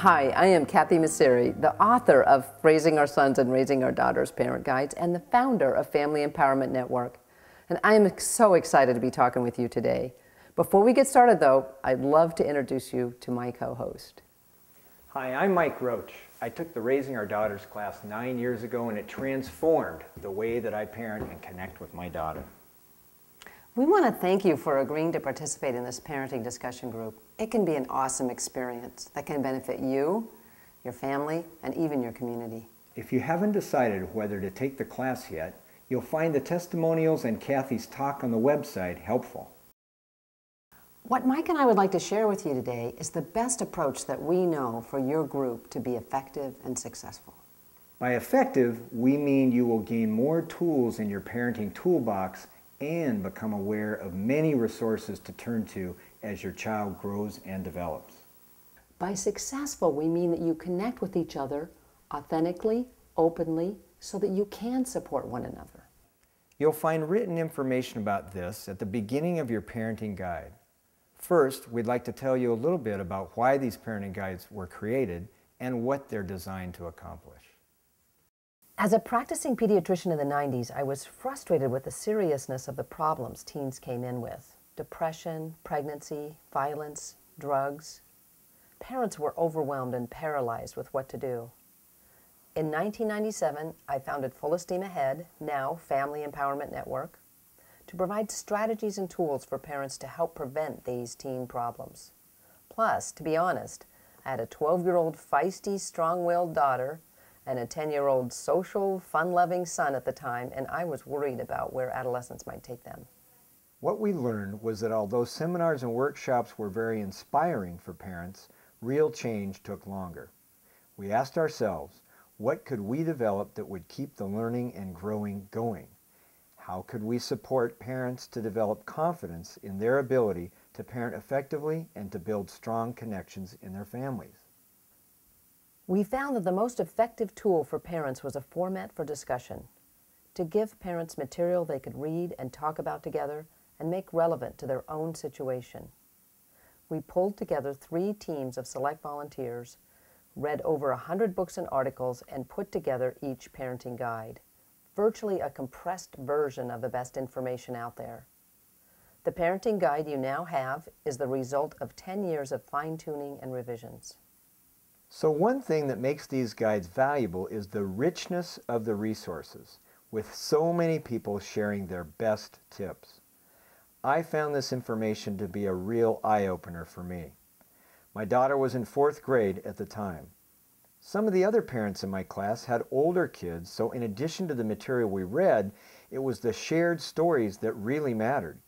Hi, I am Kathy Masarie, the author of Raising Our Sons and Raising Our Daughters Parent Guides and the founder of Family Empowerment Network. And I am so excited to be talking with you today. Before we get started though, I'd love to introduce you to my co-host. Hi, I'm Mike Roach. I took the Raising Our Daughters class 9 years ago and it transformed the way that I parent and connect with my daughter. We want to thank you for agreeing to participate in this parenting discussion group. It can be an awesome experience that can benefit you, your family, and even your community. If you haven't decided whether to take the class yet, you'll find the testimonials and Kathy's talk on the website helpful. What Mike and I would like to share with you today is the best approach that we know for your group to be effective and successful. By effective, we mean you will gain more tools in your parenting toolbox and become aware of many resources to turn to as your child grows and develops. By successful, we mean that you connect with each other authentically, openly, so that you can support one another. You'll find written information about this at the beginning of your parenting guide. First, we'd like to tell you a little bit about why these parenting guides were created and what they're designed to accomplish. As a practicing pediatrician in the 90s, I was frustrated with the seriousness of the problems teens came in with. Depression, pregnancy, violence, drugs. Parents were overwhelmed and paralyzed with what to do. In 1997, I founded Full Esteem Ahead, now Family Empowerment Network, to provide strategies and tools for parents to help prevent these teen problems. Plus, to be honest, I had a 12-year-old feisty, strong-willed daughter and a 10-year-old social, fun-loving son at the time, and I was worried about where adolescence might take them. What we learned was that although seminars and workshops were very inspiring for parents, real change took longer. We asked ourselves, what could we develop that would keep the learning and growing going? How could we support parents to develop confidence in their ability to parent effectively and to build strong connections in their families? We found that the most effective tool for parents was a format for discussion, to give parents material they could read and talk about together and make relevant to their own situation. We pulled together 3 teams of select volunteers, read over 100 books and articles, and put together each parenting guide, virtually a compressed version of the best information out there. The parenting guide you now have is the result of 10 years of fine-tuning and revisions. So one thing that makes these guides valuable is the richness of the resources, with so many people sharing their best tips. I found this information to be a real eye-opener for me. My daughter was in 4th grade at the time. Some of the other parents in my class had older kids, so in addition to the material we read, it was the shared stories that really mattered.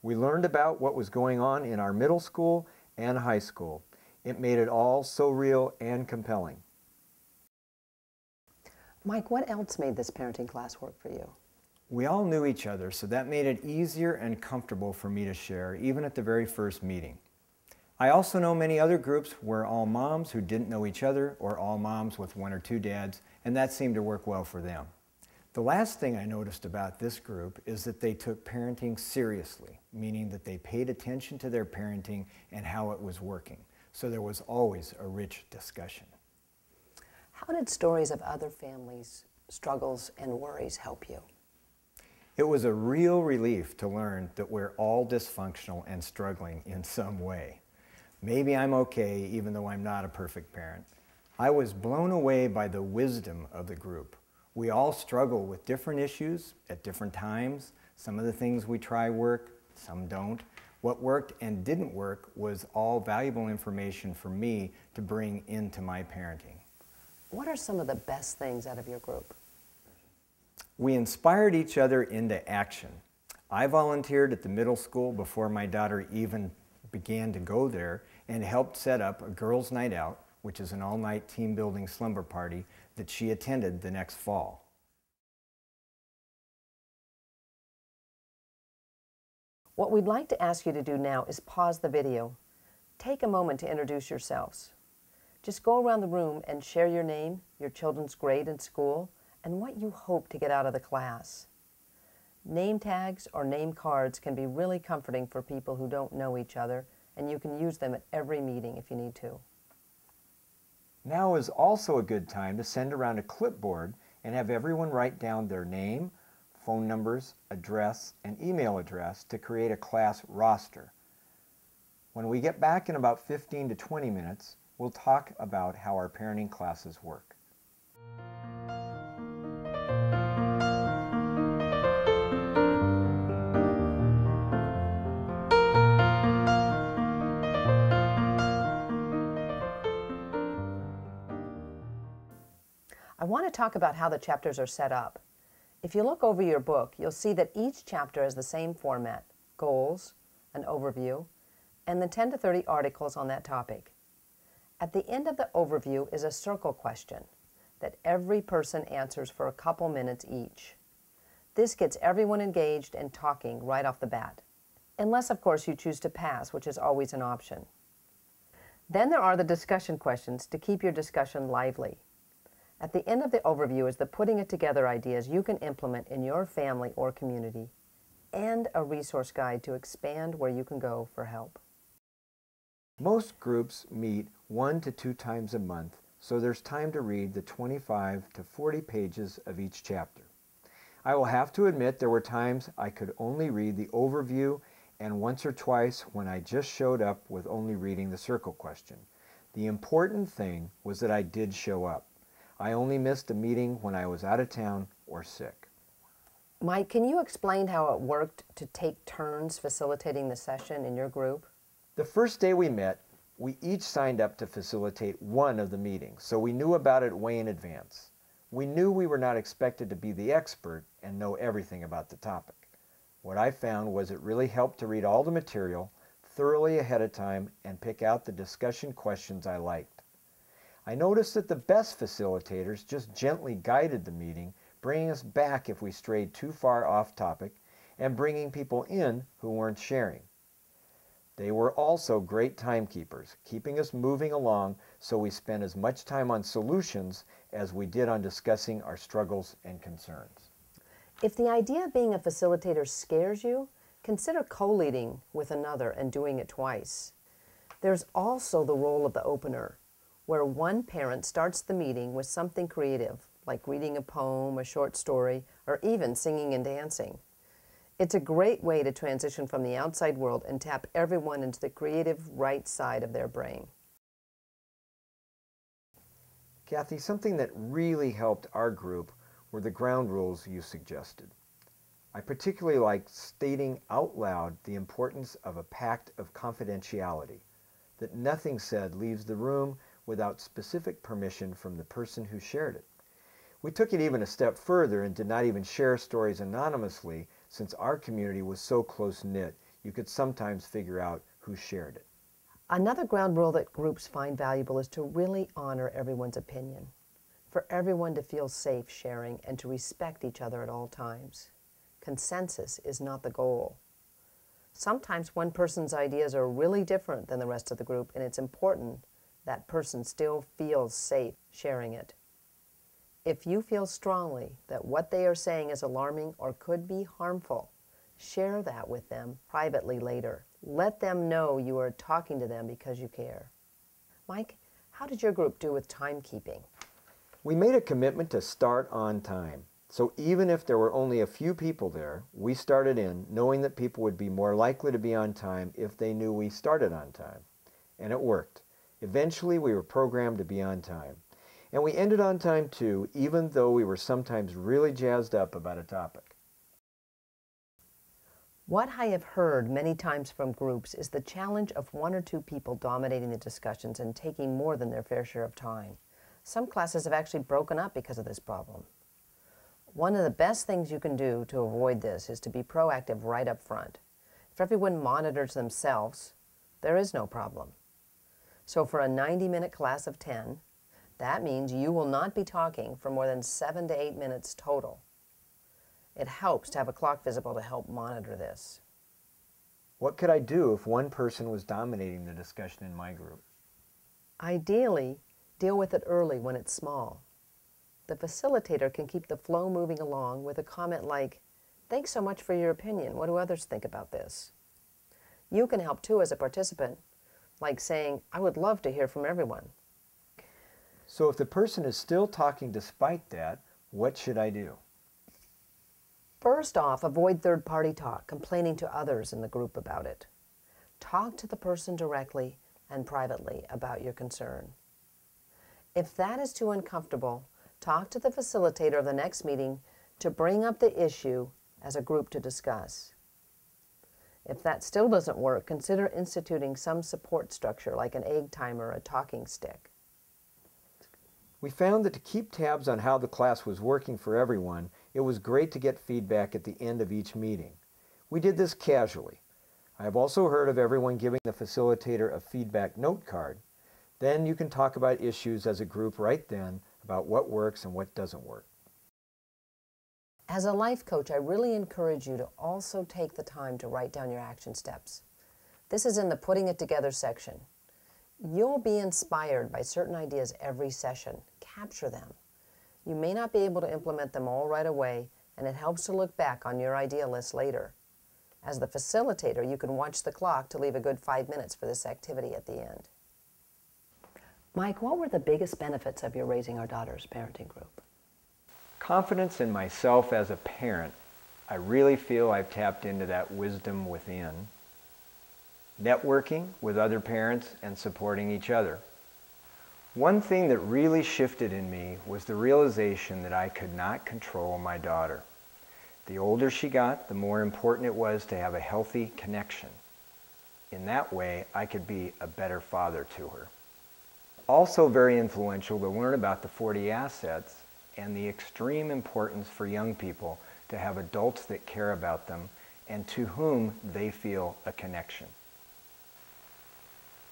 We learned about what was going on in our middle school and high school. It made it all so real and compelling. Mike, what else made this parenting class work for you? We all knew each other, so that made it easier and comfortable for me to share, even at the very first meeting. I also know many other groups were all moms who didn't know each other, or all moms with 1 or 2 dads, and that seemed to work well for them. The last thing I noticed about this group is that they took parenting seriously, meaning that they paid attention to their parenting and how it was working. So there was always a rich discussion. How did stories of other families' struggles and worries help you? It was a real relief to learn that we're all dysfunctional and struggling in some way. Maybe I'm okay even though I'm not a perfect parent. I was blown away by the wisdom of the group. We all struggle with different issues at different times. Some of the things we try work, some don't. What worked and didn't work was all valuable information for me to bring into my parenting. What are some of the best things out of your group? We inspired each other into action. I volunteered at the middle school before my daughter even began to go there and helped set up a girls' night out, which is an all-night team-building slumber party that she attended the next fall. What we'd like to ask you to do now is pause the video. Take a moment to introduce yourselves. Just go around the room and share your name, your children's grade in school, and what you hope to get out of the class. Name tags or name cards can be really comforting for people who don't know each other, and you can use them at every meeting if you need to. Now is also a good time to send around a clipboard and have everyone write down their name, phone numbers, address, and email address to create a class roster. When we get back in about 15 to 20 minutes, we'll talk about how our parenting classes work. I want to talk about how the chapters are set up. If you look over your book, you'll see that each chapter has the same format: goals, an overview, and the 10 to 30 articles on that topic. At the end of the overview is a circle question that every person answers for a couple minutes each. This gets everyone engaged and talking right off the bat, unless of course you choose to pass, which is always an option. Then there are the discussion questions to keep your discussion lively. At the end of the overview is the putting it together ideas you can implement in your family or community, and a resource guide to expand where you can go for help. Most groups meet 1 to 2 times a month, so there's time to read the 25 to 40 pages of each chapter. I will have to admit there were times I could only read the overview, and once or twice when I just showed up with only reading the circle question. The important thing was that I did show up. I only missed a meeting when I was out of town or sick. Mike, can you explain how it worked to take turns facilitating the session in your group? The first day we met, we each signed up to facilitate one of the meetings, so we knew about it way in advance. We knew we were not expected to be the expert and know everything about the topic. What I found was it really helped to read all the material thoroughly ahead of time and pick out the discussion questions I liked. I noticed that the best facilitators just gently guided the meeting, bringing us back if we strayed too far off topic, and bringing people in who weren't sharing. They were also great timekeepers, keeping us moving along so we spent as much time on solutions as we did on discussing our struggles and concerns. If the idea of being a facilitator scares you, consider co-leading with another and doing it twice. There's also the role of the opener, where one parent starts the meeting with something creative, like reading a poem, a short story, or even singing and dancing. It's a great way to transition from the outside world and tap everyone into the creative right side of their brain. Kathy, something that really helped our group were the ground rules you suggested. I particularly liked stating out loud the importance of a pact of confidentiality, that nothing said leaves the room without specific permission from the person who shared it. We took it even a step further and did not even share stories anonymously, since our community was so close-knit, you could sometimes figure out who shared it. Another ground rule that groups find valuable is to really honor everyone's opinion, for everyone to feel safe sharing and to respect each other at all times. Consensus is not the goal. Sometimes one person's ideas are really different than the rest of the group, and it's important that person still feels safe sharing it. If you feel strongly that what they are saying is alarming or could be harmful, share that with them privately later. Let them know you are talking to them because you care. Mike, how did your group do with timekeeping? We made a commitment to start on time. So even if there were only a few people there, we started in knowing that people would be more likely to be on time if they knew we started on time. And it worked. Eventually, we were programmed to be on time. And we ended on time too, even though we were sometimes really jazzed up about a topic. What I have heard many times from groups is the challenge of 1 or 2 people dominating the discussions and taking more than their fair share of time. Some classes have actually broken up because of this problem. One of the best things you can do to avoid this is to be proactive right up front. If everyone monitors themselves, there is no problem. So for a 90-minute class of 10, that means you will not be talking for more than 7 to 8 minutes total. It helps to have a clock visible to help monitor this. What could I do if one person was dominating the discussion in my group? Ideally, deal with it early when it's small. The facilitator can keep the flow moving along with a comment like, "Thanks so much for your opinion. What do others think about this?" You can help too as a participant, like saying, "I would love to hear from everyone." So if the person is still talking despite that, what should I do? First off, avoid third-party talk, complaining to others in the group about it. Talk to the person directly and privately about your concern. If that is too uncomfortable, talk to the facilitator of the next meeting to bring up the issue as a group to discuss. If that still doesn't work, consider instituting some support structure like an egg timer or a talking stick. We found that to keep tabs on how the class was working for everyone, it was great to get feedback at the end of each meeting. We did this casually. I have also heard of everyone giving the facilitator a feedback note card. Then you can talk about issues as a group right then about what works and what doesn't work. As a life coach, I really encourage you to also take the time to write down your action steps. This is in the Putting It Together section. You'll be inspired by certain ideas every session. Capture them. You may not be able to implement them all right away, and it helps to look back on your idea list later. As the facilitator, you can watch the clock to leave a good 5 minutes for this activity at the end. Mike, what were the biggest benefits of your Raising Our Daughters parenting group? Confidence in myself as a parent. I really feel I've tapped into that wisdom within. Networking with other parents and supporting each other. One thing that really shifted in me was the realization that I could not control my daughter. The older she got, the more important it was to have a healthy connection. In that way, I could be a better father to her. Also very influential to learn about the 40 assets and the extreme importance for young people to have adults that care about them and to whom they feel a connection.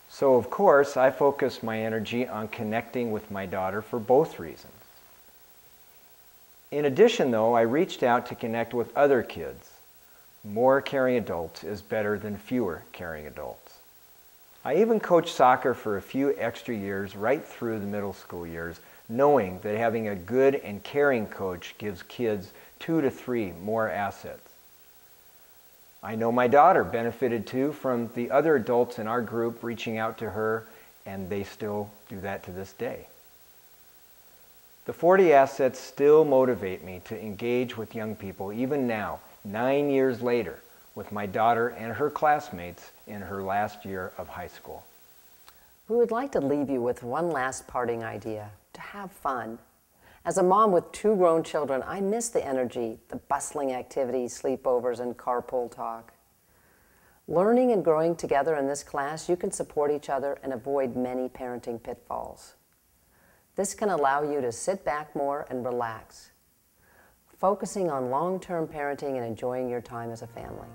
So of course, I focused my energy on connecting with my daughter for both reasons. In addition though, I reached out to connect with other kids. More caring adults is better than fewer caring adults. I even coached soccer for a few extra years right through the middle school years, knowing that having a good and caring coach gives kids 2 to 3 more assets. I know my daughter benefited too from the other adults in our group reaching out to her, and they still do that to this day. The 40 assets still motivate me to engage with young people even now, 9 years later, with my daughter and her classmates in her last year of high school. We would like to leave you with one last parting idea: to have fun. As a mom with 2 grown children, I miss the energy, the bustling activities, sleepovers, and carpool talk. Learning and growing together in this class, you can support each other and avoid many parenting pitfalls. This can allow you to sit back more and relax, focusing on long-term parenting and enjoying your time as a family.